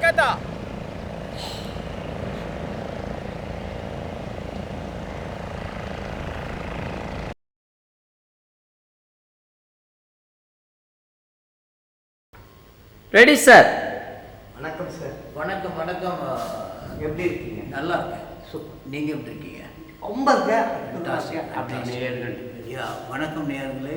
kata. Ready sir. வணக்கம் sir. வணக்கம் வணக்கம். எப்படி இருக்கீங்க? நல்லா இருக்கேன். சூப்பர். நீங்கள் எப்படி இருக்கீங்க? ரொம்ப வணக்கம் நேயர்களே.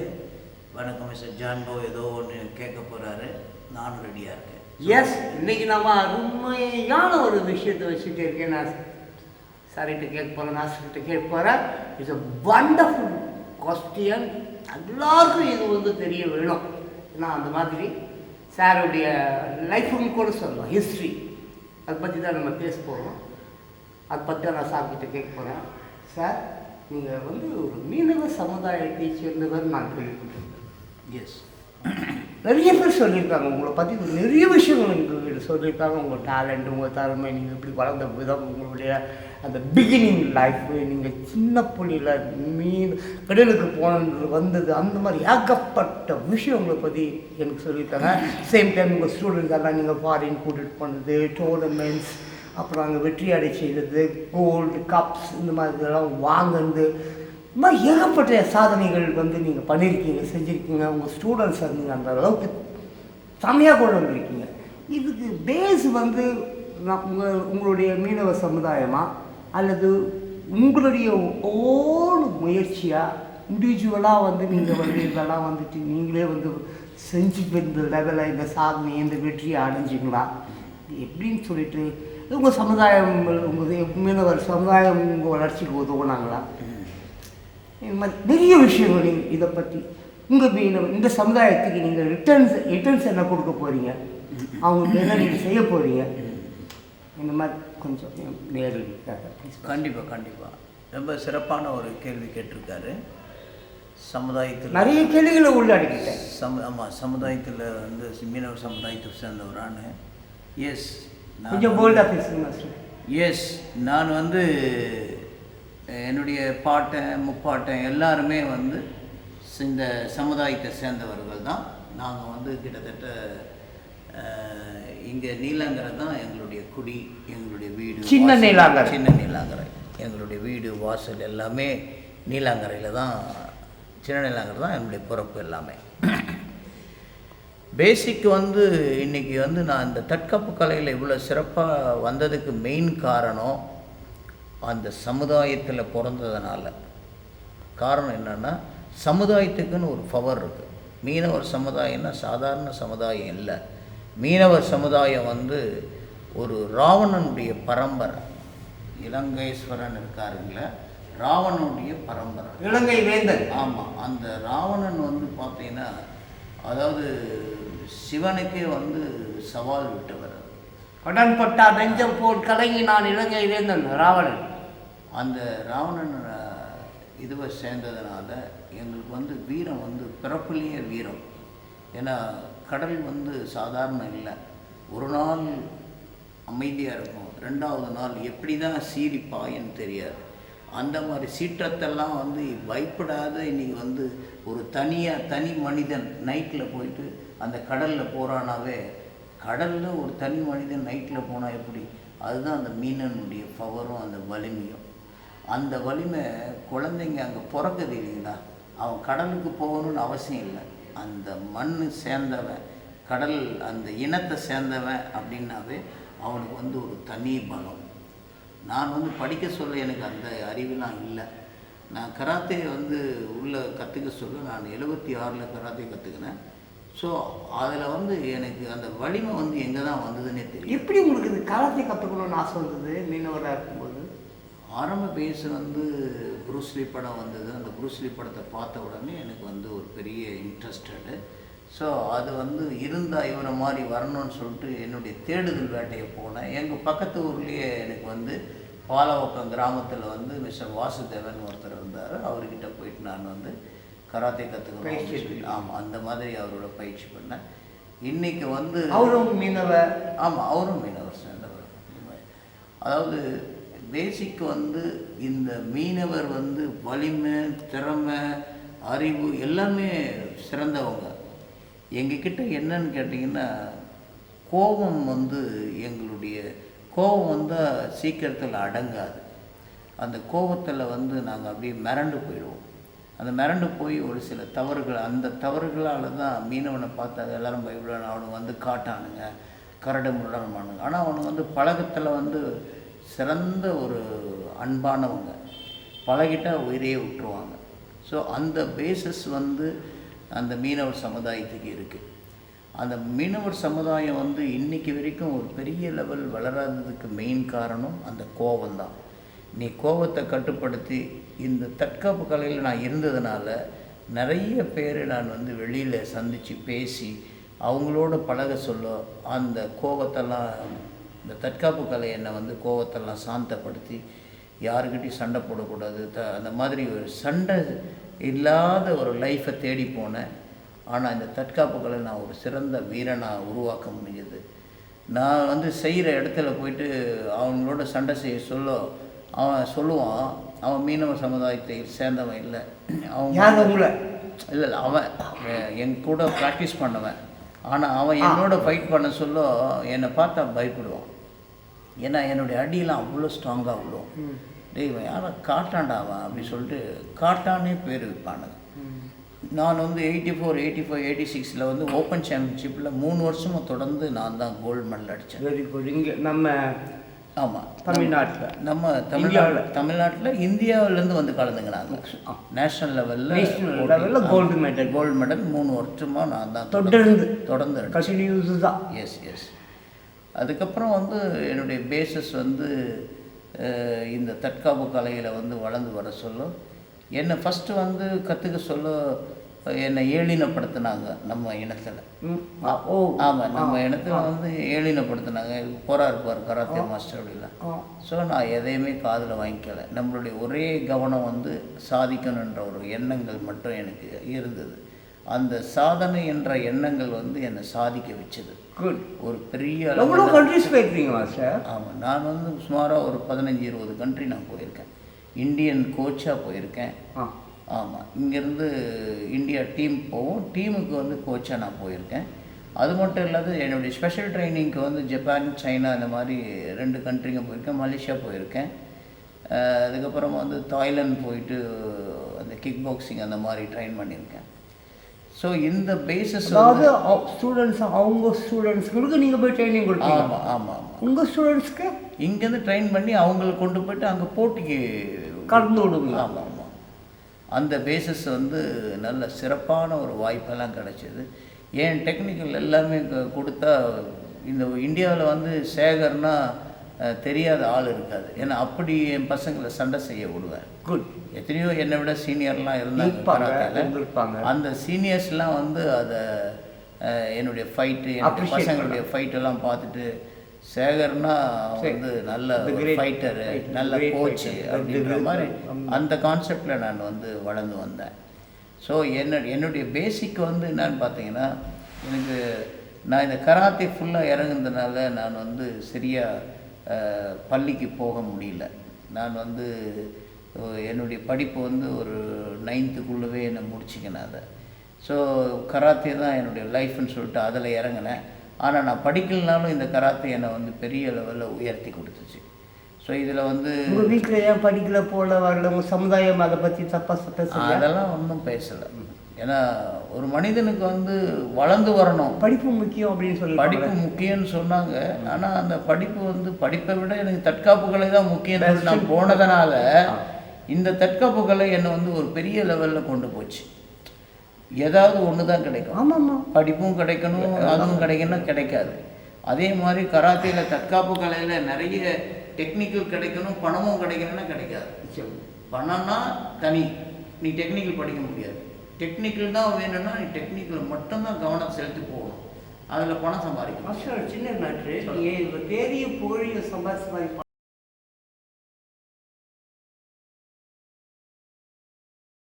வணக்கம் மிஸ்டர் ஜான்போ. ஏதோ ஒன்று கேட்க போகிறாரு, நானும் ரெடியாக இருக்கேன். எஸ், இன்னைக்கு நம்ம அருமையான ஒரு விஷயத்தை வச்சுட்டு இருக்கேன். நான் சார்கிட்ட கேட்க போகிறேன், நாஸ்கிட்ட கேட்க போகிறேன். It's a wonderful question. எல்லாருக்கும் இது வந்து தெரிய வேணும். ஏன்னா அந்த மாதிரி சாருடைய லைஃப்னு கூட சொல்லலாம், ஹிஸ்ட்ரி. அதை பற்றி தான் நம்ம பேச போகிறோம். அதை பற்றி தான் நான் சார்கிட்ட கேட்க போகிறேன். சார், நீங்கள் வந்து ஒரு மீனவ சமுதாயத்தை சேர்ந்தவர் நான் கேள்விப்பட்டிருக்கேன். எஸ், நிறைய பேர் சொல்லியிருக்காங்க உங்களை பற்றி, நிறைய விஷயங்கள் எங்கள் சொல்லியிருக்காங்க. உங்கள் டேலண்ட், உங்கள் திறமை, நீங்கள் எப்படி வளர்ந்த விதம், உங்களுடைய அந்த பிகினிங் லைஃபு, நீங்கள் சின்ன புள்ளியில் மீன் கடலுக்கு போனது வந்தது, அந்த மாதிரி ஏகப்பட்ட விஷயம் உங்களை பற்றி எனக்கு சொல்லியிருக்காங்க. சேம் டைம் உங்கள் ஸ்டூடெண்ட்ஸ் எல்லாம் நீங்கள் ஃபாரின் கூட்டிகிட்டு போனது, டோர்னமெண்ட்ஸ், அப்புறம் அங்கே வெற்றி அடை செய்கிறது, கோல்டு கப்ஸ், இந்த மாதிரி இதெல்லாம் வாங்கினது, இந்த மாதிரி ஏகப்பட்ட சாதனைகள் வந்து நீங்கள் பண்ணியிருக்கீங்க, செஞ்சுருக்கீங்க. உங்கள் ஸ்டூடெண்ட்ஸ் நீங்கள் அந்த அளவுக்கு செம்மையாக கொண்டு வந்திருக்கீங்க. இதுக்கு பேஸ் வந்து உங்களுடைய மீனவ சமுதாயமா அல்லது உங்களுடைய ஓன் முயற்சியாக இண்டிவிஜுவலாக வந்து நீங்கள் வந்து இதெல்லாம் வந்துட்டு நீங்களே வந்து செஞ்சு இந்த லெவலில் இந்த சாதனை, இந்த வெற்றியை அடைஞ்சிங்களா எப்படின்னு சொல்லிட்டு உங்கள் சமுதாயம், உங்கள் மீனவர் சமுதாயம் உங்கள் வளர்ச்சிக்கு உதவுனாங்களா? இந்த மாதிரி நிறைய விஷயங்கள் நீங்கள் இதை பற்றி உங்கள் மீனவர் இந்த சமுதாயத்துக்கு நீங்கள் ரிட்டர்ன்ஸ் என்ன கொடுக்க போகிறீங்க, அவங்களுக்கு என்ன நீங்கள் செய்ய போகிறீங்க, இந்த மாதிரி கொஞ்சம் நேரடியாக. கண்டிப்பாக ரொம்ப சிறப்பான ஒரு கேள்வி கேட்டிருக்காரு. சமுதாயத்தில் நிறைய கேள்விகளை உள்ளடக்கிட்டேன். ஆமாம், சமுதாயத்தில் வந்து மீனவ சமுதாயத்தை சேர்ந்தவரான. எஸ், கொஞ்சம் போல்டாக பேசுங்க மாஸ்டர். எஸ், நான் வந்து என்னுடைய பாட்டன் முப்பாட்டன் எல்லாருமே வந்து இந்த சமுதாயத்தை சேர்ந்தவர்கள் தான். நாங்கள் வந்து கிட்டத்தட்ட இங்கே நீலாங்கரை தான் எங்களுடைய குடி, எங்களுடைய வீடு சின்ன நீலாங்கரை. எங்களுடைய வீடு வாசல் எல்லாமே நீலாங்கரையில் தான், சின்ன நீலாங்கரை தான் என்னுடைய பிறப்பு எல்லாமே. பேசிக் வந்து இன்றைக்கி வந்து நான் இந்த தற்காப்பு கலையில் இவ்வளோ சிறப்பாக வந்ததுக்கு மெயின் காரணம் அந்த சமுதாயத்தில் பிறந்ததுனால. காரணம் என்னென்னா, சமுதாயத்துக்குன்னு ஒரு பவர் இருக்குது. மீனவர் சமுதாயம்னா சாதாரண சமுதாயம் இல்லை. மீனவர் சமுதாயம் வந்து ஒரு ராவணனுடைய பரம்பரை. இலங்கைஸ்வரன் இருக்காருங்கள, ராவணனுடைய பரம்பரை, இலங்கை வேந்தன். ஆமாம், அந்த ராவணன் வந்து பார்த்தீங்கன்னா, அதாவது சிவனுக்கே வந்து சவால் விட்டவர். கடன்பட்டா நெஞ்சம் போல் கலங்கி நான் இலங்கை வேந்தன் ராவணன். அந்த ராவணன் இதுவை சேர்ந்ததுனால எங்களுக்கு வந்து வீரம் வந்து பிறப்புலேயே வீரம். ஏன்னா கடல் வந்து சாதாரண இல்லை. ஒரு நாள் அமைதியாக இருக்கும், ரெண்டாவது நாள் எப்படி தான் சீறி பாயன்னு தெரியாது. அந்த மாதிரி சீற்றத்தெல்லாம் வந்து பயப்படாத இன்றைக்கி வந்து ஒரு தனி மனிதன் நைட்டில் போயிட்டு அந்த கடலில் போகிறானாவே, கடலில் ஒரு தனி மனிதன் நைட்டில் போனால் எப்படி, அதுதான் அந்த மீனனுடைய பவரும் அந்த வலிமையும். அந்த வலிமை குழந்தைங்க அங்கே பிறக்குது இல்லைங்களா, அவன் கடலுக்கு போகணும்னு அவசியம் இல்லை. அந்த மண் சேர்ந்தவன், கடல் அந்த இனத்தை சேர்ந்தவன் அப்படின்னாவே அவனுக்கு வந்து ஒரு தனி பலம். நான் வந்து படிக்க சொல்ல எனக்கு அந்த அறிவுலாம் இல்லை. நான் கராத்தே வந்து உள்ளே கற்றுக்க சொல்ல நான் 76 கராத்தே கற்றுக்கினேன். ஸோ அதில் வந்து எனக்கு அந்த வலிமை வந்து எங்கே தான் வந்ததுன்னே தெரியும். எப்படி உங்களுக்கு இது கராத்தே கற்றுக்கணும்னு ஆசை வந்தது மீனவராக இருக்கும்போது? ஆரம்ப பேஸ் வந்து புரூஸ்லி படம் வந்தது. அந்த புரூஸ்லி படத்தை பார்த்த உடனே எனக்கு வந்து ஒரு பெரிய இன்ட்ரெஸ்டடு. ஸோ அது வந்து இருந்தால் இவரை மாதிரி வரணும்னு சொல்லிட்டு என்னுடைய தேடுதல் வேட்டையை போனேன். எங்கள் பக்கத்து ஊர்லேயே எனக்கு வந்து பாலவக்கம் கிராமத்தில் வந்து மிஸ்டர் வாசுதேவன் ஒருத்தர் இருந்தார். அவர்கிட்ட போயிட்டு நான் வந்து கராத்தே கற்றுக்கணும். ஆமாம், அந்த மாதிரி அவரோட பயிற்சி பண்ணேன். இன்றைக்கி வந்து அவரும் மீனவர். ஆமாம், அவரும் மீனவர் சேர்ந்தவர். அதாவது பேசிக் வந்து இந்த மீனவர் வந்து வலிமை, திறமை, அறிவு எல்லாமே சிறந்தவங்க. எங்ககிட்ட என்னன்னு கேட்டிங்கன்னா, கோபம் வந்து எங்களுடைய கோபம் வந்தால் சீக்கிரத்தில் அடங்காது. அந்த கோபத்தில் வந்து நாங்கள் அப்படியே மிரண்டு போயிடுவோம். அந்த மிரண்டு போய் ஒரு சில தவறுகள், அந்த தவறுகளால் தான் மீனவனை பார்த்து எல்லாரும் பயப்படுவாங்க. அவனுக்கு வந்து காட்டானுங்க, கரடு முரடமானுங்க. ஆனால் அவனுக்கு வந்து பழக்கத்தில் வந்து சிறந்த ஒரு அன்பானவங்க, பழகிட்டால் உயிரையே விட்டுருவாங்க. ஸோ அந்த பேசஸ் வந்து அந்த மீனவர் சமுதாயத்துக்கு இருக்குது. அந்த மீனவர் சமுதாயம் வந்து இன்றைக்கி வரைக்கும் ஒரு பெரிய லெவல் வளராததுக்கு மெயின் காரணம் அந்த கோபம்தான். நீ கோபத்தை கட்டுப்படுத்தி இந்த தற்காப்பு கலையில் நான் இருந்ததுனால நிறைய பேர் நான் வந்து வெளியில் சந்தித்து பேசி அவங்களோட பழக சொல்ல அந்த கோபத்தெல்லாம், இந்த தற்காப்பு கலை என்னை வந்து கோபத்தெல்லாம் சாந்தப்படுத்தி யாருக்கிட்டையும் சண்டை போடக்கூடாது, அந்த மாதிரி ஒரு சண்டை இல்லாத ஒரு லைஃப்பை தேடி போனேன். ஆனால் இந்த தற்காப்பு கலை நான் ஒரு சிறந்த வீரனாக உருவாக்க முடிஞ்சது. நான் வந்து செய்கிற இடத்துல போயிட்டு அவங்களோட சண்டை செய்ய சொல்ல அவன் சொல்லுவான், அவன் மீனவ சமுதாயத்தை சேர்ந்தவன் இல்லை, அவன் இல்லை அவன் என் கூட ப்ராக்டிஸ் பண்ணவன். ஆனால் அவன் என்னோட ஃபைட் பண்ண சொல்ல என்னை பார்த்தா பயப்படுவான். ஏன்னா என்னுடைய அடியெல்லாம் அவ்வளோ ஸ்ட்ராங்காக விழும். டேய் இவன் யாரை காட்டாண்டாவான் அப்படி சொல்லிட்டு காட்டானே பேர் வைப்பானுங்க. நான் வந்து 84, 85, 86 வந்து ஓப்பன் சாம்பியன்ஷிப்பில் 3 வருஷமும் தொடர்ந்து நான் தான் கோல்டு மெடல் அடித்தேன். Very good. இங்கே நம்ம ஆமாம் தமிழ்நாட்டில் தமிழ்நாட்டில் இந்தியாவிலேருந்து வந்து கலந்துக்கிறாங்க. நேஷ்னல் லெவலில் கோல்டு மெடல் 3 வருஷமாக நான் தான் தொடர்ந்து கண்டினியூஸ் தான். எஸ். அதுக்கப்புறம் வந்து என்னுடைய பேசஸ் வந்து இந்த தற்காப்பு கலையில் வந்து வளர்ந்து வர சொல்ல என்னை ஃபஸ்ட்டு வந்து கற்றுக்க சொல்ல என்னை ஏளினப்படுத்தினாங்க நம்ம இனத்தில். ஆமாம், நம்ம இனத்தில் வந்து ஏளினப்படுத்தினாங்க. இருப்பார் கராத்தே மாஸ்டர் அப்படிலாம். ஸோ நான் எதையுமே காதில் வாங்கிக்கலை. நம்மளுடைய ஒரே கவனம் வந்து சாதிக்கணுன்ற ஒரு எண்ணங்கள் மட்டும் எனக்கு இருந்தது. அந்த சாதனை என்ற எண்ணங்கள் வந்து என்னை சாதிக்க வச்சது. ஒரு பெரிய கண்ட்ரிஸ் போயிருக்கீங்களா சார்? ஆமாம், நான் வந்து சுமாராக ஒரு 15-20 கண்ட்ரி நான் போயிருக்கேன். இந்தியன் கோச்சாக போயிருக்கேன். ஆமாம், இங்கேருந்து இந்தியா டீம் போவோம், டீமுக்கு வந்து கோச்சாக நான் போயிருக்கேன். அது மட்டும் இல்லாத என்னுடைய ஸ்பெஷல் ட்ரைனிங்க்கு வந்து ஜப்பான், சைனா இந்த மாதிரி 2 கண்ட்ரிங்க போயிருக்கேன். மலேசியா போயிருக்கேன். அதுக்கப்புறம் வந்து தாய்லாந்து போயிட்டு அந்த கிக் பாக்ஸிங் அந்த மாதிரி ட்ரைன் பண்ணியிருக்கேன். ஸோ இந்த பேசஸ் அதாவது ஸ்டூடெண்ட்ஸ் அவங்க ஸ்டூடெண்ட்ஸ்களுக்கு நீங்கள் போய் ட்ரைனிங் கொடுப்பீங்க? ஆமாம். உங்கள் ஸ்டூடெண்ட்ஸ்க்கு இங்கேருந்து ட்ரெயின் பண்ணி அவங்களுக்கு கொண்டு போய்ட்டு அங்கே போட்டிக்கு கலந்து விடுங்க. ஆமாம். அந்த பேசஸ் வந்து நல்ல சிறப்பான ஒரு வாய்ப்பெல்லாம் கிடச்சிது. ஏன் டெக்னிக்கல் எல்லாமே கொடுத்தா இந்த இந்தியாவில் வந்து சேகர்னா தெரியாத ஆள் இருக்காது. ஏன்னா அப்படி என் பசங்களை சண்டை செய்ய விடுவேன். குட். எத்தனையோ என்னை விட சீனியர்லாம் இருந்தாங்க. அந்த சீனியர்ஸ்லாம் வந்து அதை என்னுடைய ஃபைட்டு, என்னுடைய பசங்களுடைய ஃபைட்டெல்லாம் பார்த்துட்டு சேகர்னா வந்து நல்ல ஃபைட்டரு, நல்ல கோச்சு அப்படின்ற மாதிரி அந்த கான்செப்டில் நான் வந்து வளர்ந்து வந்தேன். ஸோ என்னுடைய பேசிக் வந்து என்னன்னு பார்த்தீங்கன்னா, நான் இந்த கராத்தே ஃபுல்லாக இறங்குனதுனால நான் வந்து சரியாக பள்ளிக்கு போக முடியல. நான் வந்து என்னுடைய படிப்பு வந்து ஒரு 9th என்னை முடிச்சிக்கினேன் அதை. ஸோ கராத்தே தான் என்னுடைய லைஃப்னு சொல்லிட்டு அதில் இறங்கினேன். ஆனால் நான் படிக்கலனாலும் இந்த கராத்தே என்னை வந்து பெரிய லெவலில் உயர்த்தி கொடுத்துச்சு. ஸோ இதில் வந்து உங்கள் வீட்டில் ஏன் படிக்கல போல வரல, உங்கள் சமுதாயம் அதை பற்றி தப்பாக பேசல? அதெல்லாம் ஒன்றும் பேசலை. ஏன்னா ஒரு மனிதனுக்கு வந்து வளர்ந்து வரணும், படிப்பு முக்கியம் அப்படின்னு சொல்லி படிப்பு முக்கியம்னு சொன்னாங்க. ஆனால் அந்த படிப்பு வந்து படிப்பை விட எனக்கு தற்காப்பு கலை தான் முக்கியம் நான் போனதுனால இந்த தற்காப்பு கலை என்னை வந்து ஒரு பெரிய லெவலில் கொண்டு போச்சு. ஏதாவது ஒன்று தான் கிடைக்கும். ஆமாம்மா, படிப்பும் கிடைக்கணும், அதுவும் கிடைக்கணும், கிடைக்காது. அதே மாதிரி கராத்தேயில் தற்காப்பு கலையில் நிறைய டெக்னிக்கல் கிடைக்கணும், பணமும் கிடைக்கணும்னா கிடைக்காது. பணம்னா தனி, நீ டெக்னிக்கல் படிக்க முடியாது. டெக்னிக்கல் தான் வேணும்னா நீ டெக்னிக்கல் மட்டும்தான் கவனம் செலுத்தி போகணும், அதில் பணம் சம்பாதிக்கணும். சின்ன மேட்ரு, நீங்கள் தேதிய புகழிய சம்பாதிச்சு